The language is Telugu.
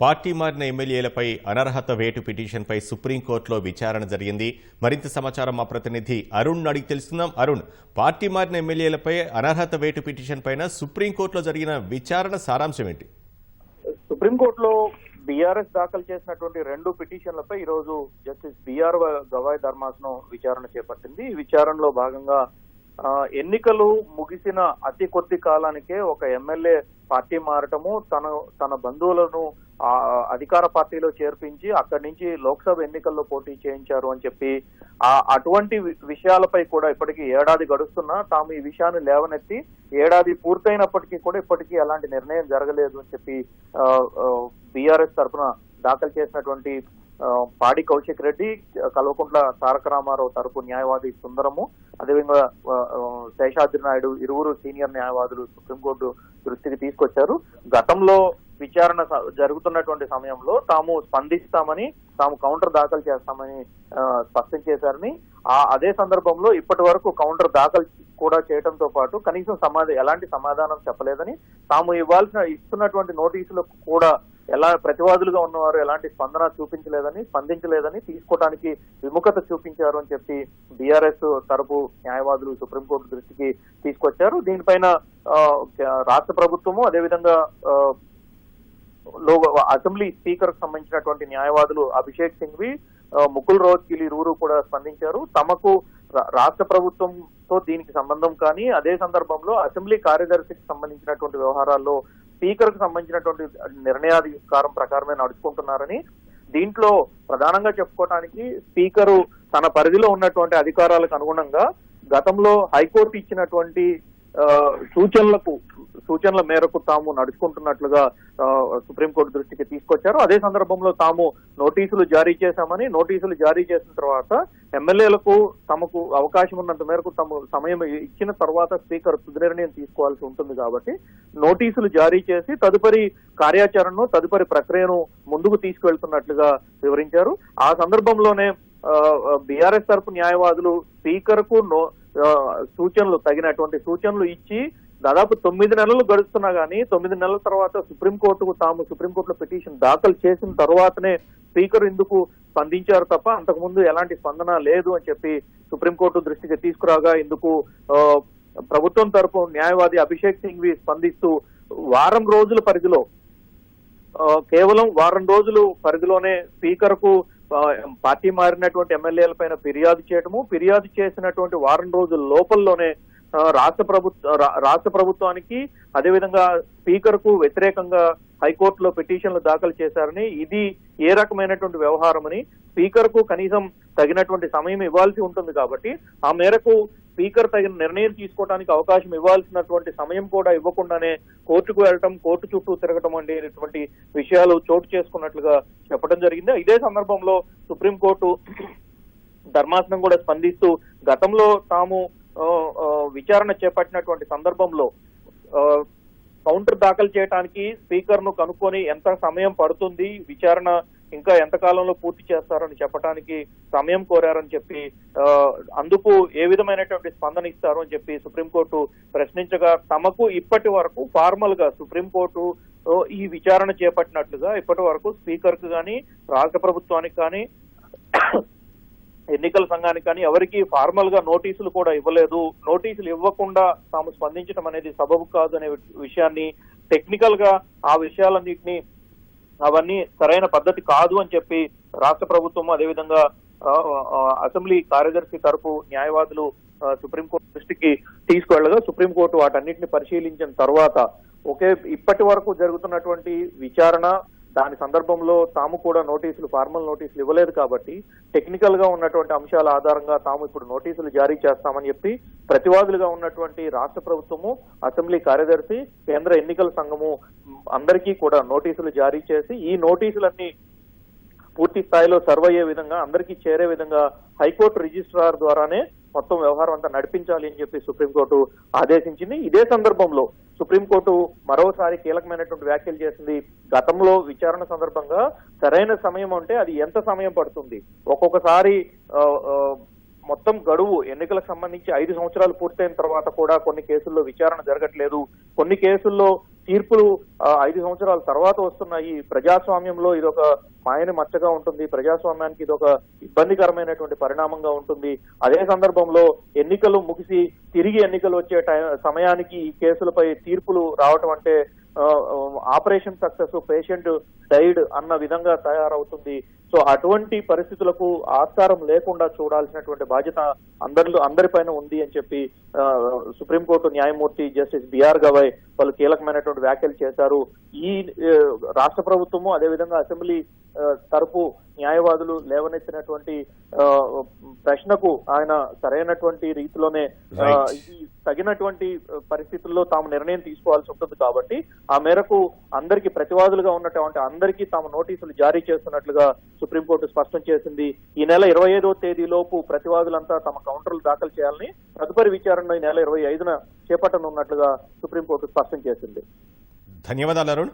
పార్టీ మారిన ఎమ్మెల్యేలపై అనర్హత వేటు పిటిషన్పై సుప్రీంకోర్టులో విచారణ జరిగింది. మరింత సమాచారం మా ప్రతినిధి అరుణ్ అడిగి తెలుసుకుందాం. అరుణ్, పార్టీ మారిన ఎమ్మెల్యేలపై అనర్హత వేటు పిటిషన్ పైన సుప్రీంకోర్టులో జరిగిన విచారణ సారాంశం ఏంటి? సుప్రీంకోర్టులో బీఆర్ఎస్ దాఖలు చేసినటువంటి 2 పిటిషన్లపై ఈ రోజు జస్టిస్ బిఆర్ గవాయ్ ధర్మాసనం విచారణ చేపట్టింది. ఈ విచారణలో భాగంగా ఎన్నికలు ముగిసిన అతి కొద్ది కాలానికే ఒక ఎమ్మెల్యే పార్టీ మారటము, తన బంధువులను అధికార పార్టీలో చేర్పించి అక్కడి నుంచి లోక్సభ ఎన్నికల్లో పోటీ చేయించారు అని చెప్పి అటువంటి విషయాలపై కూడా ఇప్పటికీ ఏడాది గడుస్తున్నా తాము ఈ విషయాన్ని లేవనెత్తి ఏడాది పూర్తయినప్పటికీ కూడా ఇప్పటికీ అలాంటి నిర్ణయం జరగలేదు అని చెప్పి బీఆర్ఎస్ తరఫున దాఖలు చేసినటువంటి పాడి కౌశిక్ రెడ్డి, కల్వకుంట్ల తారక రామారావు తరపు న్యాయవాది సుందరము, అదేవిధంగా శేషాద్రి నాయుడు ఇరువురు సీనియర్ న్యాయవాదులు సుప్రీంకోర్టు దృష్టికి తీసుకొచ్చారు. గతంలో విచారణ జరుగుతున్నటువంటి సమయంలో తాము స్పందిస్తామని, తాము కౌంటర్ దాఖలు చేస్తామని స్పష్టం చేశారని, అదే సందర్భంలో ఇప్పటి వరకు కౌంటర్ దాఖలు కూడా చేయడంతో పాటు కనీసం ఎలాంటి సమాధానం చెప్పలేదని, తాము ఇస్తున్నటువంటి నోటీసులకు కూడా ప్రతివాదులుగా ఉన్నవారు ఎలాంటి స్పందించలేదని తీసుకోవడానికి విముఖత చూపించారు అని చెప్పి బీఆర్ఎస్ తరపు న్యాయవాదులు సుప్రీంకోర్టు దృష్టికి తీసుకొచ్చారు. దీనిపైన రాష్ట్ర ప్రభుత్వము అదేవిధంగా అసెంబ్లీ స్పీకర్ కు సంబంధించినటువంటి న్యాయవాదులు అభిషేక్ సింఘ్వి, ముకుల్ రోహత్గిల్ ఇరువురు కూడా స్పందించారు. తమకు రాష్ట్ర ప్రభుత్వంతో దీనికి సంబంధం కానీ, అదే సందర్భంలో అసెంబ్లీ కార్యదర్శికి సంబంధించినటువంటి వ్యవహారాల్లో స్పీకర్ కు సంబంధించినటువంటి నిర్ణయాధికారం ప్రకారమే నడుచుకుంటున్నారని, దీంట్లో ప్రధానంగా చెప్పుకోవడానికి స్పీకరు తన పరిధిలో ఉన్నటువంటి అధికారాలకు అనుగుణంగా గతంలో హైకోర్టు ఇచ్చినటువంటి సూచనల మేరకు తాము నడుచుకుంటున్నట్లుగా సుప్రీంకోర్టు దృష్టికి తీసుకొచ్చారు. అదే సందర్భంలో తాము నోటీసులు జారీ చేశామని, నోటీసులు జారీ చేసిన తర్వాత ఎమ్మెల్యేలకు తమకు అవకాశం ఉన్నంత మేరకు తమ సమయం ఇచ్చిన తర్వాత స్పీకర్ తుది నిర్ణయం తీసుకోవాల్సి ఉంటుంది కాబట్టి నోటీసులు జారీ చేసి తదుపరి కార్యాచరణను, తదుపరి ప్రక్రియను ముందుకు తీసుకువెళ్తున్నట్లుగా వివరించారు. ఆ సందర్భంలోనే బీఆర్ఎస్ తరపు న్యాయవాదులు స్పీకర్ కు తగినటువంటి సూచనలు ఇచ్చి దాదాపు 9 నెలలు గడుస్తున్నా గానీ 9 నెలల తర్వాత సుప్రీంకోర్టులో పిటిషన్ దాఖలు చేసిన తర్వాతనే స్పీకర్ ఇందుకు స్పందించారు తప్ప అంతకుముందు ఎలాంటి స్పందన లేదు అని చెప్పి సుప్రీంకోర్టు దృష్టికి తీసుకురాగా ఇందుకు ప్రభుత్వం తరపు న్యాయవాది అభిషేక్ సింఘ్వి స్పందిస్తూ కేవలం వారం రోజులు పరిధిలోనే స్పీకర్ కు పార్టీ మారినటువంటి ఎమ్మెల్యేల పైన ఫిర్యాదు చేసినటువంటి వారం రోజుల లోపల్లోనే రాష్ట్ర ప్రభుత్వానికి అదేవిధంగా స్పీకర్ కు వ్యతిరేకంగా హైకోర్టులో పిటిషన్లు దాఖలు చేశారని, ఇది ఏ రకమైనటువంటి వ్యవహారమని, స్పీకర్ కు కనీసం తగినటువంటి సమయం ఇవ్వాల్సి ఉంటుంది కాబట్టి ఆ మేరకు స్పీకర్ తగిన నిర్ణయం తీసుకోవడానికి అవకాశం ఇవ్వాల్సినటువంటి సమయం కూడా ఇవ్వకుండానే కోర్టుకు వెళ్ళటం, కోర్టు చుట్టూ తిరగటం అనేటువంటి విషయాలు చోటు చేసుకున్నట్లుగా చెప్పడం జరిగింది. ఇదే సందర్భంలో సుప్రీంకోర్టు ధర్మాసనం కూడా స్పందిస్తూ గతంలో తాము విచారణ చేపట్టినటువంటి సందర్భంలో కౌంటర్ దాఖలు చేయడానికి స్పీకర్ ను కనుక్కొని ఎంత సమయం పడుతుంది, విచారణ ఇంకా ఎంత కాలంలో పూర్తి చేస్తారని చెప్పడానికి సమయం కోరారని చెప్పి అందుకు ఏ విధమైనటువంటి స్పందన ఇస్తారు అని చెప్పి సుప్రీంకోర్టు ప్రశ్నించగా తమకు ఇప్పటి వరకు ఫార్మల్ గా సుప్రీంకోర్టు ఈ విచారణ చేపట్టినట్లుగా ఇప్పటి వరకు స్పీకర్ కు కానీ, రాష్ట్ర ప్రభుత్వానికి కానీ, ఎన్నికల సంఘానికి కానీ ఎవరికి ఫార్మల్ గా నోటీసులు కూడా ఇవ్వలేదు. నోటీసులు ఇవ్వకుండా తాము స్పందించడం అనేది సబబు కాదు అనే విషయాన్ని, టెక్నికల్ గా ఆ విషయాలన్నింటినీ అవన్నీ సరైన పద్ధతి కాదు అని చెప్పి రాష్ట్ర ప్రభుత్వం అదేవిధంగా అసెంబ్లీ కార్యదర్శి తరపు న్యాయవాదులు సుప్రీంకోర్టు దృష్టికి తీసుకువెళ్ళగా సుప్రీంకోర్టు వాటన్నిటిని పరిశీలించిన తర్వాత ఇప్పటి వరకు జరుగుతున్నటువంటి విచారణ, దాని సందర్భంలో తాము కూడా ఫార్మల్ నోటీసులు ఇవ్వలేదు కాబట్టి టెక్నికల్ గా ఉన్నటువంటి అంశాల ఆధారంగా తాము ఇప్పుడు నోటీసులు జారీ చేస్తామని చెప్పి ప్రతివాదులుగా ఉన్నటువంటి రాష్ట్ర ప్రభుత్వము, అసెంబ్లీ కార్యదర్శి, కేంద్ర ఎన్నికల సంఘము అందరికీ కూడా నోటీసులు జారీ చేసి ఈ నోటీసులన్నీ పూర్తి స్థాయిలో సర్వ్ అయ్యే విధంగా, అందరికీ చేరే విధంగా హైకోర్టు రిజిస్ట్రార్ ద్వారానే మొత్తం వ్యవహారం అంతా నడిపించాలి అని చెప్పి సుప్రీంకోర్టు ఆదేశించింది. ఇదే సందర్భంలో సుప్రీంకోర్టు మరోసారి కీలకమైనటువంటి వ్యాఖ్యలు చేసింది. గతంలో విచారణ సందర్భంగా సరైన సమయం అంటే అది ఎంత సమయం పడుతుంది, ఒక్కొక్కసారి మొత్తం గడువు ఎన్నికలకు సంబంధించి 5 సంవత్సరాలు పూర్తయిన తర్వాత కూడా కొన్ని కేసుల్లో విచారణ జరగట్లేదు, కొన్ని కేసుల్లో తీర్పులు 5 సంవత్సరాల తర్వాత వస్తున్నాయి. ప్రజాస్వామ్యంలో ఇదొక మాయని మచ్చగా ఉంటుంది, ప్రజాస్వామ్యానికి ఇదొక ఇబ్బందికరమైనటువంటి పరిణామంగా ఉంటుంది. అదే సందర్భంలో ఎన్నికలు ముగిసి తిరిగి ఎన్నికలు వచ్చే సమయానికి ఈ కేసులపై తీర్పులు రావటం అంటే ఆపరేషన్ సక్సెస్, పేషెంట్ డైడ్ అన్న విధంగా తయారవుతుంది. సో అటువంటి పరిస్థితులకు ఆస్కారం లేకుండా చూడాల్సినటువంటి బాధ్యత అందరిపైన ఉంది అని చెప్పి సుప్రీంకోర్టు న్యాయమూర్తి జస్టిస్ బిఆర్ గవాయ్ వాళ్ళు కీలకమైనటువంటి వ్యాఖ్యలు చేశారు. ఈ రాష్ట్ర ప్రభుత్వము అదేవిధంగా అసెంబ్లీ తరపు న్యాయవాదులు లేవనెత్తినటువంటి ప్రశ్నకు ఆయన సరైనటువంటి రీతిలోనే తగినటువంటి పరిస్థితుల్లో తాము నిర్ణయం తీసుకోవాల్సి ఉంటుంది. కాబట్టి ఆ మేరకు అందరికీ ప్రతివాదులుగా ఉన్నటువంటి అందరికీ తాము నోటీసులు జారీ చేస్తున్నట్లుగా సుప్రీంకోర్టు స్పష్టం చేసింది. ఈ నెల 25వ తేదీలోపు ప్రతివాదులంతా తమ కౌంటర్లు దాఖలు చేయాలని, తదుపరి విచారణ ఈ నెల 25న చేపట్టనున్నట్లుగా సుప్రీంకోర్టు స్పష్టం చేసింది. ధన్యవాదాలు అరుణ్.